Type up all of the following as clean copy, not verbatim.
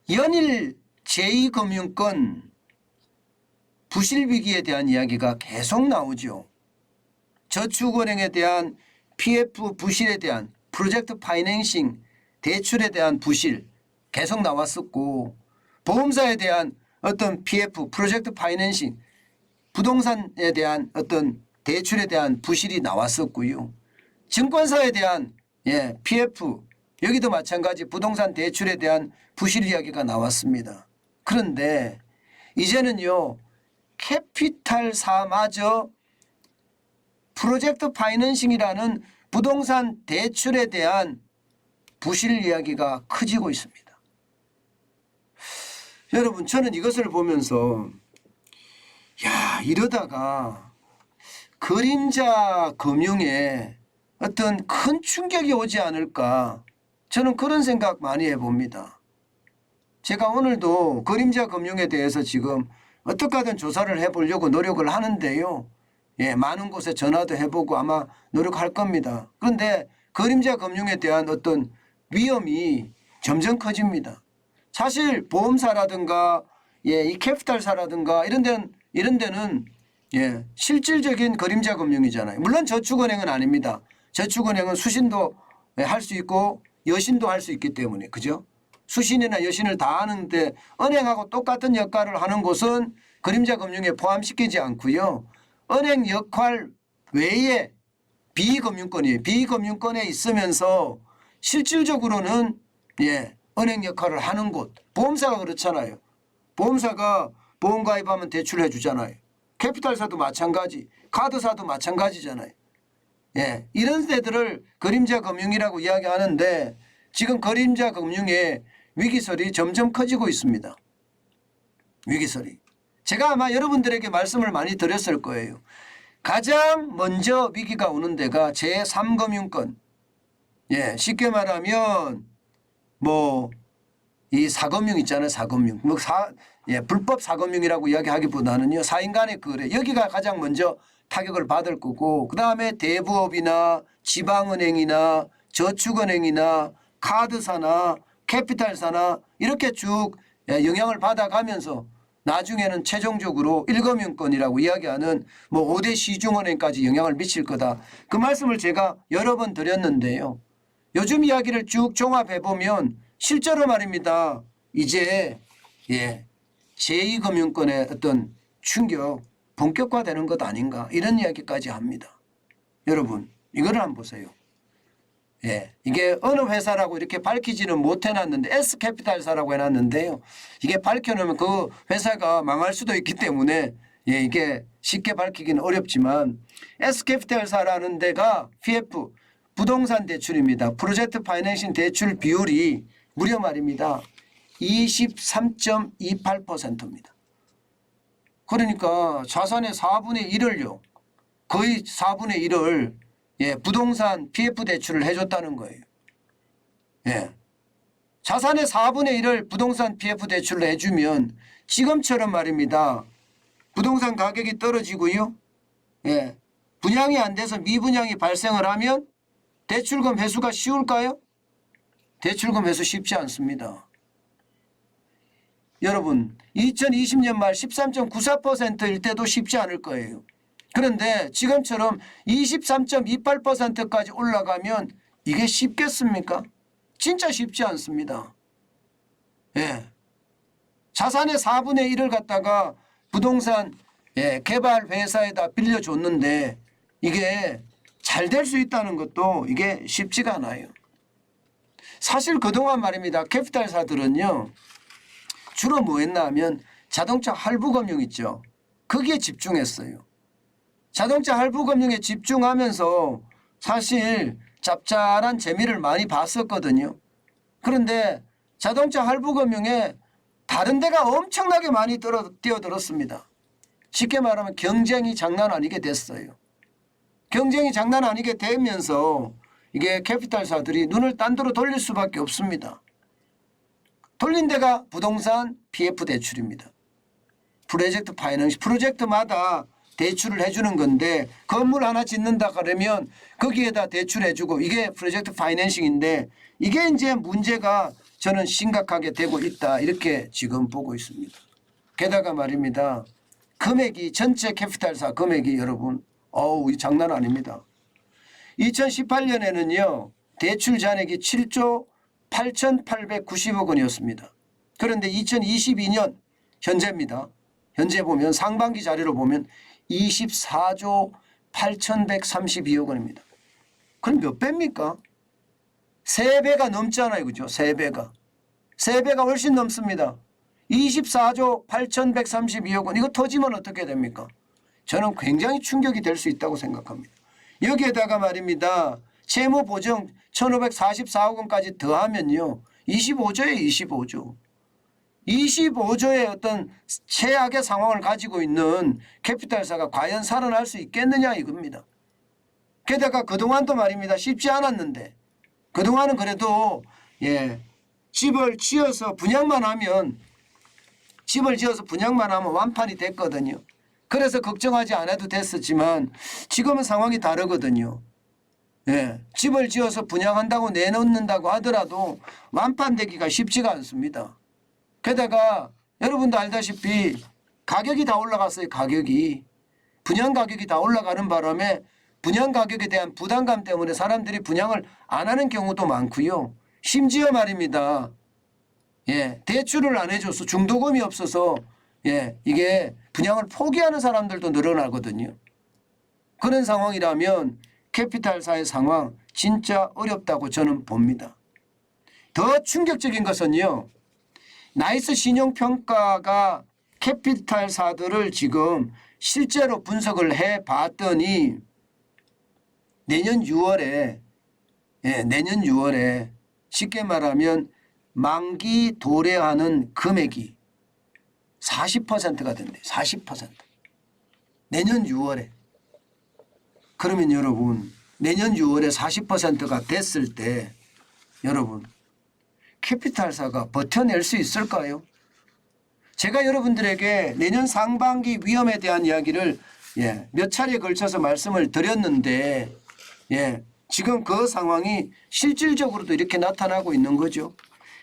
연일 제2금융권 부실 위기에 대한 이야기가 계속 나오죠. 저축은행에 대한 PF 부실에 대한 프로젝트 파이낸싱 대출에 대한 부실 계속 나왔었고, 보험사에 대한 어떤 PF 프로젝트 파이낸싱 부동산에 대한 어떤 대출에 대한 부실이 나왔었고요. 증권사에 대한 PF 여기도 마찬가지 부동산 대출에 대한 부실 이야기가 나왔습니다. 그런데 이제는요, 캐피탈사마저 프로젝트 파이낸싱이라는 부동산 대출에 대한 부실 이야기가 커지고 있습니다. 여러분, 저는 이것을 보면서 이러다가 그림자 금융에 어떤 큰 충격이 오지 않을까, 저는 그런 생각 많이 해봅니다. 제가 오늘도 그림자 금융에 대해서 지금 어떻게 하든 조사를 해보려고 노력을 하는데요. 많은 곳에 전화도 해보고 아마 노력할 겁니다. 그런데 그림자 금융에 대한 어떤 위험이 점점 커집니다. 사실 보험사라든가 이 캐피탈사라든가 이런 데는 실질적인 그림자 금융이잖아요. 물론 저축은행은 아닙니다. 저축은행은 수신도 할 수 있고 여신도 할 수 있기 때문에, 그죠? 수신이나 여신을 다 하는데 은행하고 똑같은 역할을 하는 곳은 그림자 금융에 포함시키지 않고요. 은행 역할 외에 비금융권이에요. 비금융권에 있으면서 실질적으로는 은행 역할을 하는 곳. 보험사가 그렇잖아요. 보험사가 보험 가입하면 대출해 주잖아요. 캐피탈사도 마찬가지, 카드사도 마찬가지잖아요. 이런 데들을 그림자 금융이라고 이야기하는데 지금 그림자 금융의 위기설이 점점 커지고 있습니다. 위기설이. 제가 아마 여러분들에게 말씀을 많이 드렸을 거예요. 가장 먼저 위기가 오는 데가 제3금융권. 쉽게 말하면 이 사금융 있잖아요. 사금융. 불법 사금융이라고 이야기하기보다는요, 사인간의 거래. 여기가 가장 먼저 타격을 받을 거고, 그 다음에 대부업이나 지방은행이나 저축은행이나 카드사나 캐피탈사나 이렇게 쭉 영향을 받아가면서 나중에는 최종적으로 1금융권이라고 이야기하는 5대 시중은행까지 영향을 미칠 거다. 그 말씀을 제가 여러 번 드렸는데요. 요즘 이야기를 쭉 종합해 보면 실제로 말입니다. 이제 제2금융권의 어떤 충격 본격화되는 것 아닌가, 이런 이야기까지 합니다. 여러분, 이거를 한번 보세요. 이게 어느 회사라고 이렇게 밝히지는 못해놨는데 S캐피탈사라고 해놨는데요. 이게 밝혀놓으면 그 회사가 망할 수도 있기 때문에 이게 쉽게 밝히기는 어렵지만, S캐피탈사라는 데가 PF 부동산 대출입니다. 프로젝트 파이낸싱 대출 비율이 무려 말입니다. 23.28%입니다. 그러니까 자산의 4분의 1을요. 거의 4분의 1을 부동산 PF 대출을 해줬다는 거예요. 자산의 4분의 1을 부동산 PF 대출을 해주면 지금처럼 말입니다. 부동산 가격이 떨어지고요. 분양이 안 돼서 미분양이 발생을 하면 대출금 회수가 쉬울까요? 대출금 회수 쉽지 않습니다. 여러분, 2020년 말 13.94%일 때도 쉽지 않을 거예요. 그런데 지금처럼 23.28%까지 올라가면 이게 쉽겠습니까? 진짜 쉽지 않습니다. 자산의 4분의 1을 갖다가 부동산 개발 회사에다 빌려줬는데 이게 잘 될 수 있다는 것도 이게 쉽지가 않아요. 사실 그동안 말입니다. 캐피탈사들은요, 주로 뭐 했나 하면 자동차 할부금융 있죠. 거기에 집중했어요. 자동차 할부금융에 집중하면서 사실 짭짤한 재미를 많이 봤었거든요. 그런데 자동차 할부금융에 다른 데가 엄청나게 많이 뛰어들었습니다. 쉽게 말하면 경쟁이 장난 아니게 됐어요. 경쟁이 장난 아니게 되면서 이게 캐피탈사들이 눈을 딴 데로 돌릴 수밖에 없습니다. 돌린 데가 부동산 PF 대출입니다. 프로젝트 파이낸싱, 프로젝트마다 대출을 해주는 건데 건물 하나 짓는다 그러면 거기에다 대출해주고 이게 프로젝트 파이낸싱인데 이게 이제 문제가 저는 심각하게 되고 있다 이렇게 지금 보고 있습니다. 게다가 말입니다. 금액이 전체 캐피탈사 금액이 여러분 이 장난 아닙니다. 2018년에는요. 대출 잔액이 7조 8,890억 원이었습니다. 그런데 2022년 현재입니다. 현재 보면 상반기 자료로 보면 24조 8,132억 원입니다. 그럼 몇 배입니까? 3배가 넘잖아요. 그죠? 3배가. 3배가 훨씬 넘습니다. 24조 8,132억 원. 이거 터지면 어떻게 됩니까? 저는 굉장히 충격이 될 수 있다고 생각합니다. 여기에다가 말입니다. 채무보증 1,544억 원까지 더하면요. 25조예요. 25조. 25조의 어떤 최악의 상황을 가지고 있는 캐피탈사가 과연 살아날 수 있겠느냐 이겁니다. 게다가 그동안도 말입니다. 쉽지 않았는데 그동안은 그래도 집을 지어서 분양만 하면 완판이 됐거든요. 그래서 걱정하지 않아도 됐었지만 지금은 상황이 다르거든요. 집을 지어서 분양한다고 내놓는다고 하더라도 완판되기가 쉽지가 않습니다. 게다가 여러분도 알다시피 가격이 다 올라갔어요. 분양 가격이 다 올라가는 바람에 분양 가격에 대한 부담감 때문에 사람들이 분양을 안 하는 경우도 많고요. 심지어 말입니다. 대출을 안 해줘서 중도금이 없어서 이게 분양을 포기하는 사람들도 늘어나거든요. 그런 상황이라면 캐피탈사의 상황 진짜 어렵다고 저는 봅니다. 더 충격적인 것은요. 나이스 신용평가가 캐피탈사들을 지금 실제로 분석을 해봤더니 내년 6월에 쉽게 말하면 만기 도래하는 금액이 40%가 된대요. 40%. 내년 6월에. 그러면 여러분 내년 6월에 40%가 됐을 때 여러분 캐피탈사가 버텨낼 수 있을까요? 제가 여러분들에게 내년 상반기 위험에 대한 이야기를 몇 차례에 걸쳐서 말씀을 드렸는데 지금 그 상황이 실질적으로도 이렇게 나타나고 있는 거죠.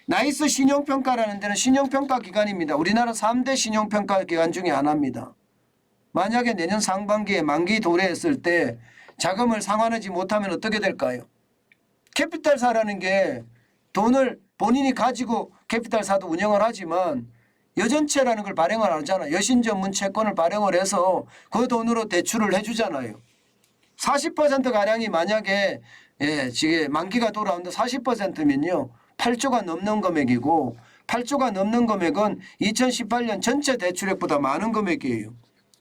나이스 신용평가라는 데는 신용평가 기관입니다. 우리나라 3대 신용평가 기관 중에 하나입니다. 만약에 내년 상반기에 만기 도래했을 때 자금을 상환하지 못하면 어떻게 될까요? 캐피탈사라는 게 돈을 본인이 가지고 캐피탈사도 운영을 하지만 여전체라는 걸 발행을 하잖아요. 여신전문 채권을 발행을 해서 그 돈으로 대출을 해주잖아요. 40%가량이 만약에 지금 만기가 돌아오는데 40%면요. 8조가 넘는 금액이고 8조가 넘는 금액은 2018년 전체 대출액보다 많은 금액이에요.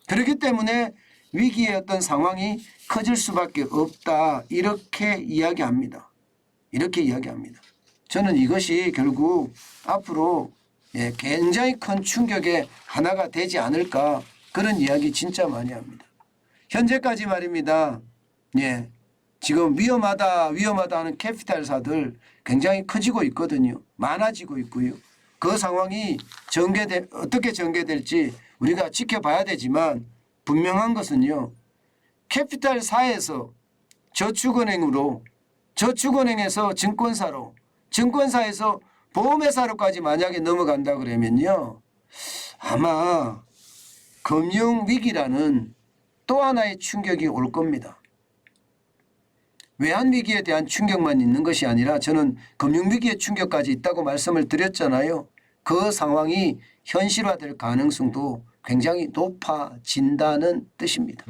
그렇기 때문에 위기의 어떤 상황이 커질 수밖에 없다. 이렇게 이야기합니다. 저는 이것이 결국 앞으로 굉장히 큰 충격의 하나가 되지 않을까 그런 이야기 진짜 많이 합니다. 현재까지 말입니다. 지금 위험하다 하는 캐피탈사들 굉장히 커지고 있거든요. 많아지고 있고요. 그 상황이 어떻게 전개될지 우리가 지켜봐야 되지만 분명한 것은요. 캐피탈사에서 저축은행에서 증권사로, 증권사에서 보험회사로까지 만약에 넘어간다 그러면요. 아마 금융위기라는 또 하나의 충격이 올 겁니다. 외환위기에 대한 충격만 있는 것이 아니라 저는 금융위기의 충격까지 있다고 말씀을 드렸잖아요. 그 상황이 현실화될 가능성도 굉장히 높아진다는 뜻입니다.